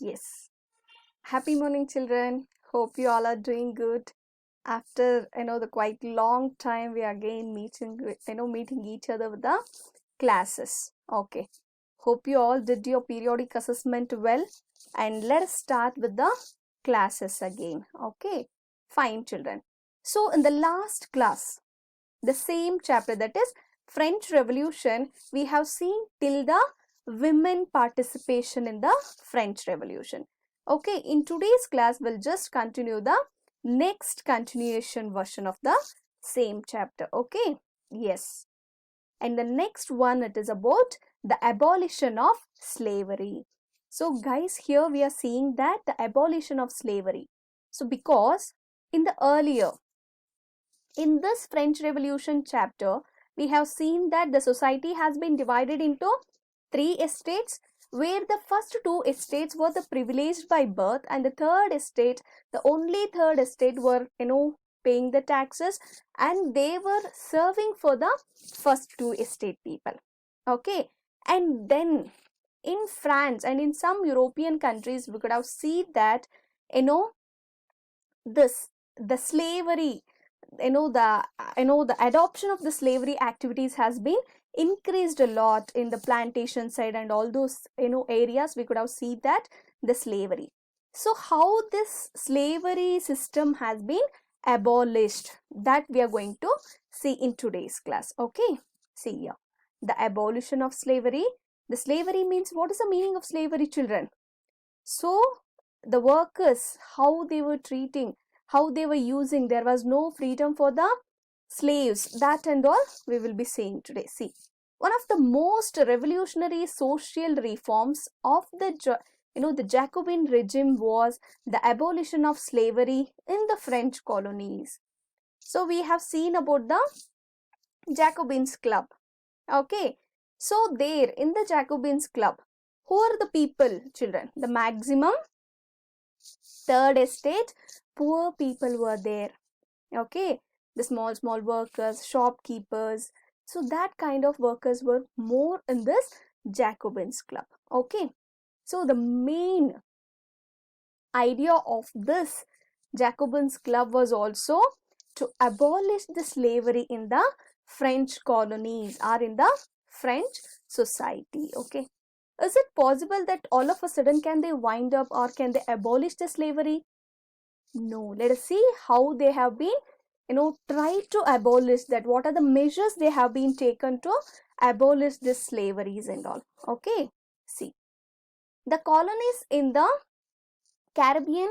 Yes. Happy morning, children. Hope you all are doing good. After the quite long time, we are again meeting each other with the classes. Okay. Hope you all did your periodic assessment well, and let us start with the classes again. Okay. Fine, children. So in the last class, the same chapter, that is French Revolution, we have seen till the women participation in the French Revolution. Okay, in today's class, we'll just continue the next continuation version of the same chapter. Okay, yes. And the next one, it is about the abolition of slavery. So guys, here we are seeing that the abolition of slavery. So because in the earlier, in this French Revolution chapter, we have seen that the society has been divided into three estates, where the first two estates were the privileged by birth, and the third estate, the only third estate, were paying the taxes, and they were serving for the first two estate people. Okay, and then in France and in some European countries, we could have seen that the slavery, the adoption of the slavery activities has been increased a lot in the plantation side and all those areas. We could have seen that the slavery. So how this slavery system has been abolished, that we are going to see in today's class. Okay, see here, the abolition of slavery. The slavery means, what is the meaning of slavery, children? So the workers, how they were treating, how they were using, there was no freedom for the slaves, that and all we will be seeing today. See, one of the most revolutionary social reforms of the Jacobin regime was the abolition of slavery in the French colonies. So we have seen about the Jacobins Club. Okay, so there in the Jacobins Club, who are the people, children? The maximum third estate poor people were there. Okay, the small workers, shopkeepers, so that kind of workers were more in this Jacobins Club. Okay, so the main idea of this Jacobins Club was also to abolish the slavery in the French colonies or in the French society. Okay, is it possible that all of a sudden can they wind up or can they abolish the slavery? No. Let us see how they have been try to abolish that. What are the measures they have been taken to abolish this slaveries and all? Okay, see, the colonies in the Caribbean,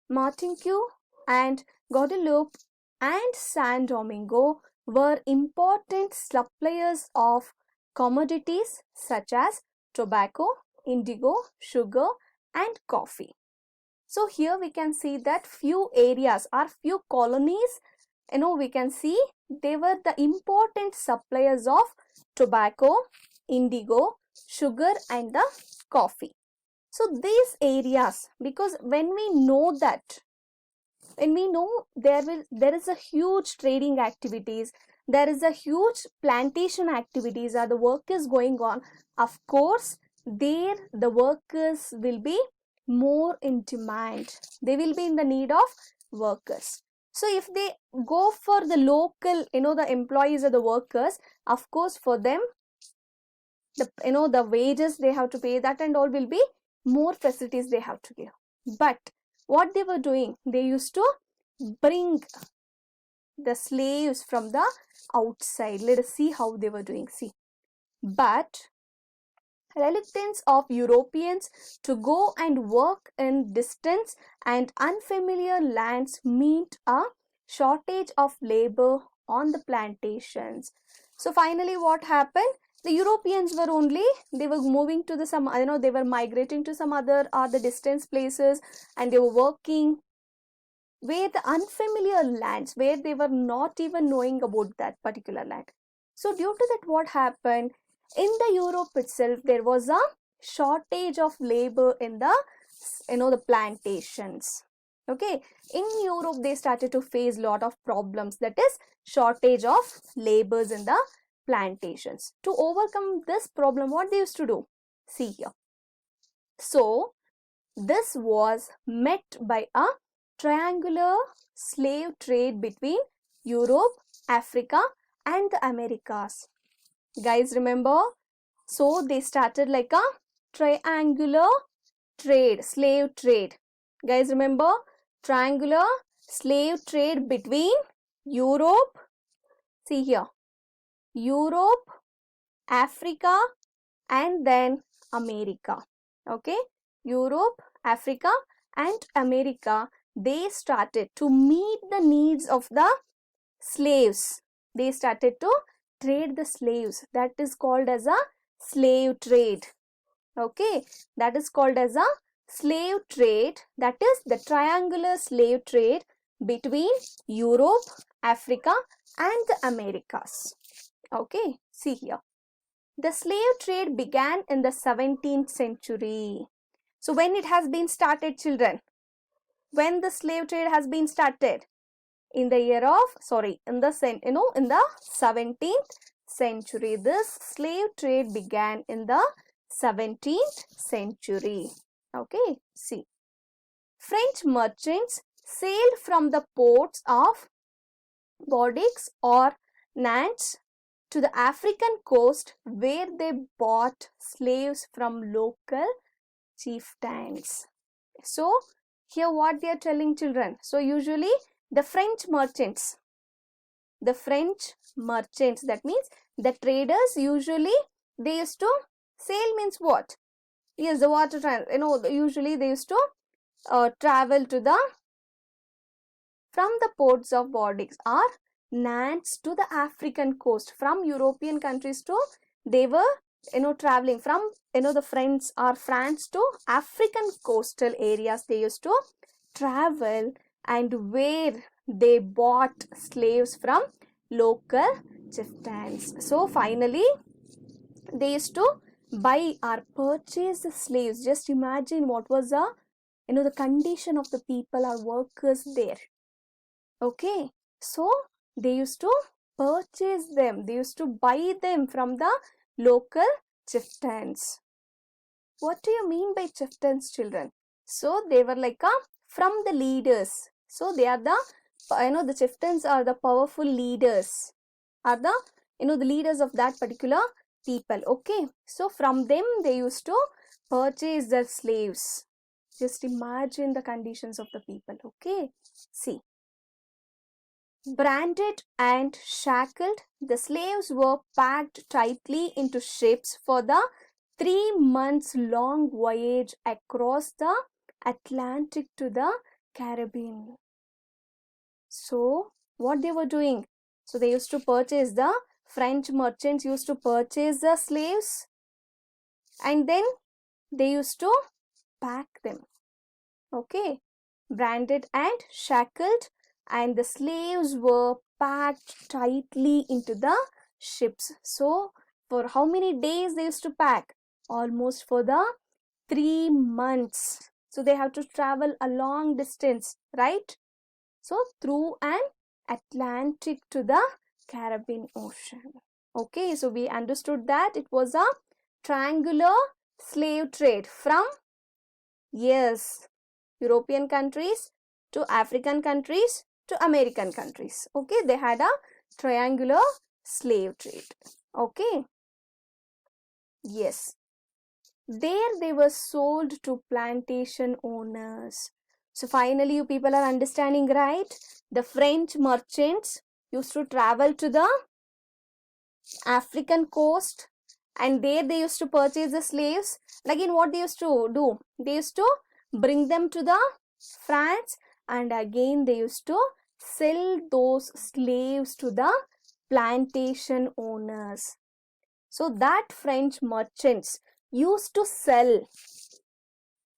Martinique and Guadeloupe and San Domingo were important suppliers of commodities such as tobacco, indigo, sugar and coffee. So here we can see that few areas or few colonies, we can see they were the important suppliers of tobacco, indigo, sugar and the coffee. So these areas, because when we know there is a huge trading activities, there is a huge plantation activities, or the work is going on, of course there the workers will be more in demand. They will be in the need of workers. So if they go for the local, the employees or the workers, of course for them the wages they have to pay, that and all will be more facilities they have to give. But what they were doing, they used to bring the slaves from the outside. Let us see how they were doing. See, but reluctance of Europeans to go and work in distant and unfamiliar lands meant a shortage of labor on the plantations. So finally what happened? The Europeans were they were moving to they were migrating to some other or the distant places, and they were working where the unfamiliar lands, where they were not even knowing about that particular land. So due to that, what happened? In the Europe itself, there was a shortage of labor in the the plantations. Okay, in Europe they started to face lot of problems, that is shortage of labors in the plantations. To overcome this problem, what they used to do? See here. So This was met by a triangular slave trade between Europe, Africa, and the Americas. Guys, remember? So they started like a triangular trade, slave trade. Guys, remember? Triangular slave trade between Europe, see here, Europe, Africa, and then America. Okay, Europe, Africa, and America, they started to meet the needs of the slaves. They started to trade the slaves. That is called as a slave trade. Okay, that is called as a slave trade. That is the triangular slave trade between Europe, Africa, and the Americas. Okay, see here. The slave trade began in the 17th century. So when it has been started, children? When the slave trade has been started? In the year of, in the 17th century. This slave trade began in the 17th century. Okay, see. French merchants sailed from the ports of Bordeaux or Nantes to the African coast, where they bought slaves from local chieftains. So here what they are telling, children? So usually the French merchants, that means the traders, usually they used to sail, means what? Yes, the water, usually they used to travel to from the ports of Bordeaux or Nantes to the African coast. From European countries to, they were traveling from the France to African coastal areas. They used to travel, and where they bought slaves from local chieftains. So finally they used to buy or purchase the slaves. Just imagine what was the condition of the people or workers there. Okay, so they used to purchase them, they used to buy them from the local chieftains. What do you mean by chieftains, children? So they were like from the leaders. So they are the the chieftains are the powerful leaders, are the the leaders of that particular people. Okay, so from them they used to purchase the slaves. Just imagine the conditions of the people. Okay, see. Branded and shackled, the slaves were packed tightly into ships for the 3 months long voyage across the Atlantic to the Caribbean. So what they were doing? So they used to purchase, the French merchants used to purchase the slaves, and then they used to pack them. Okay, branded and shackled, and the slaves were packed tightly into the ships. So for how many days they used to pack? Almost for the 3 months. So they have to travel a long distance, right? So through an Atlantic to the Caribbean Ocean. Okay, so we understood that it was a triangular slave trade from, yes, European countries to African countries to American countries. Okay, they had a triangular slave trade. Okay, yes, there they were sold to plantation owners. So finally you people are understanding, right? The French merchants used to travel to the African coast, and there they used to purchase the slaves. Again, what they used to do? They used to bring them to the France, and again they used to sell those slaves to the plantation owners. So that French merchants used to sell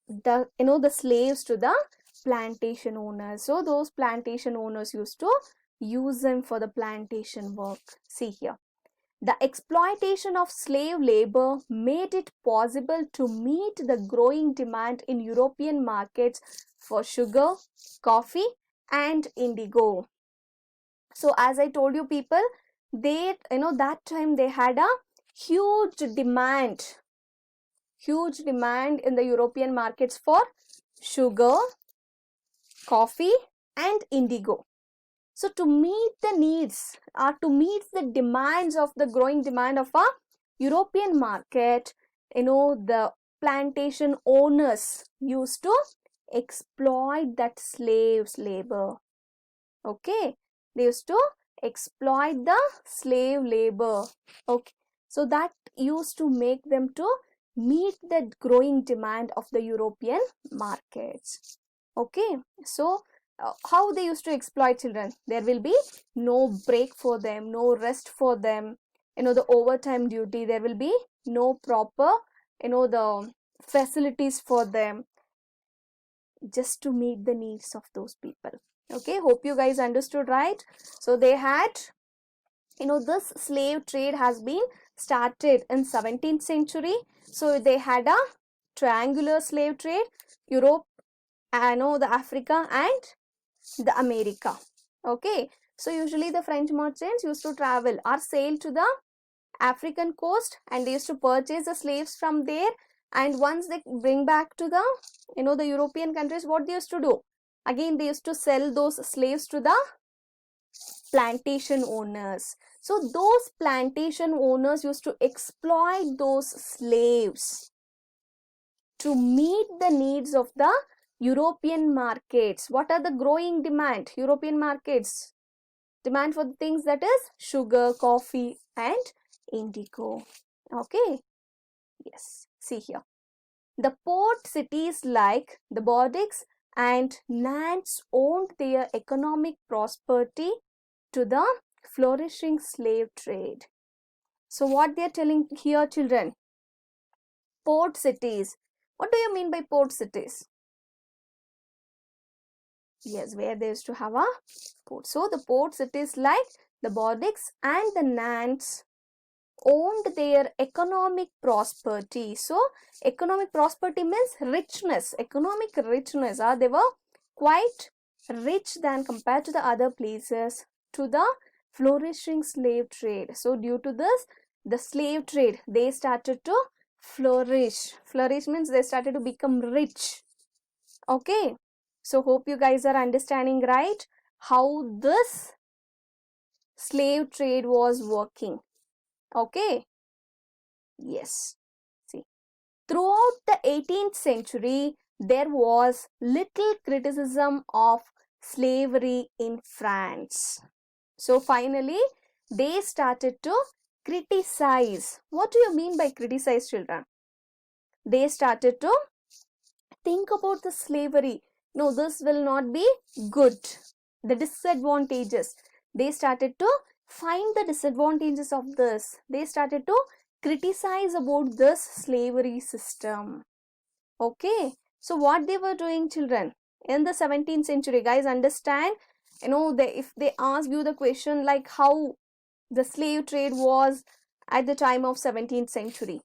the the slaves to the plantation owners. So those plantation owners used to use them for the plantation work. See here. The exploitation of slave labor made it possible to meet the growing demand in European markets for sugar, coffee, and indigo. So as I told you people, they, that time they had a huge demand huge demand in the European markets for sugar, coffee and indigo. So to meet the needs, to meet the demands of the growing demand of a European market, the plantation owners used to exploit that slaves labor. Okay, they used to exploit the slave labor. Okay, so that used to make them to meet the growing demand of the European markets. Okay, so how they used to exploit children? There will be no break for them, no rest for them, the overtime duty, there will be no proper, the facilities for them, just to meet the needs of those people. Okay, hope you guys understood, right? So they had, this slave trade has been started in 17th century. So they had a triangular slave trade, Europe, the Africa and the America. Okay, so usually the French merchants used to travel or sail to the African coast, and they used to purchase the slaves from there, and once they bring back to the the European countries, what they used to do, again they used to sell those slaves to the plantation owners. So those plantation owners used to exploit those slaves to meet the needs of the European markets. What are the growing demand? European markets demand for the things that is sugar, coffee and indigo. Okay, yes, see here. The port cities like the Bordeaux and Nantes owned their economic prosperity to the flourishing slave trade. So what they are telling here, children? Port cities. What do you mean by port cities? Yes, where they used to have a port. So the port cities like the Bordeaux and the Nantes owned their economic prosperity. So economic prosperity means richness, economic richness. They were quite rich than compared to the other places, to the flourishing slave trade. So due to this, the slave trade, they started to flourish. Flourish means they started to become rich. Okay, so hope you guys are understanding, right, how this slave trade was working. Okay, yes, see, throughout the 18th century, there was little criticism of slavery in France. So finally, they started to criticize. What do you mean by criticize, children? They started to think about the slavery. No, this will not be good. The disadvantages. They started to find the disadvantages of this. They started to criticize about this slavery system. Okay, so what they were doing, children, in the 17th century, guys, understand, if they ask you the question like how the slave trade was at the time of 17th century,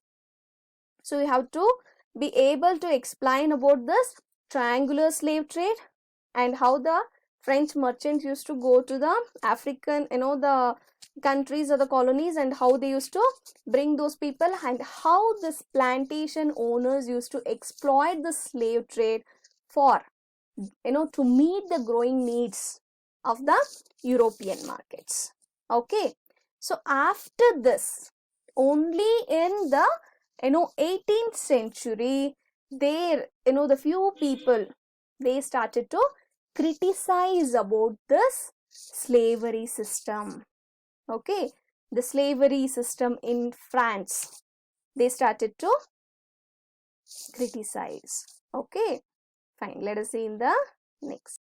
so you have to be able to explain about this triangular slave trade and how the French merchants used to go to the African, the countries or the colonies, and how they used to bring those people, and how this plantation owners used to exploit the slave trade for, to meet the growing needs of the European markets. Okay, so after this, only in the 18th century, there, the few people, they started to criticize about this slavery system. Okay, the slavery system in France, they started to criticize. Okay, fine, let us see in the next.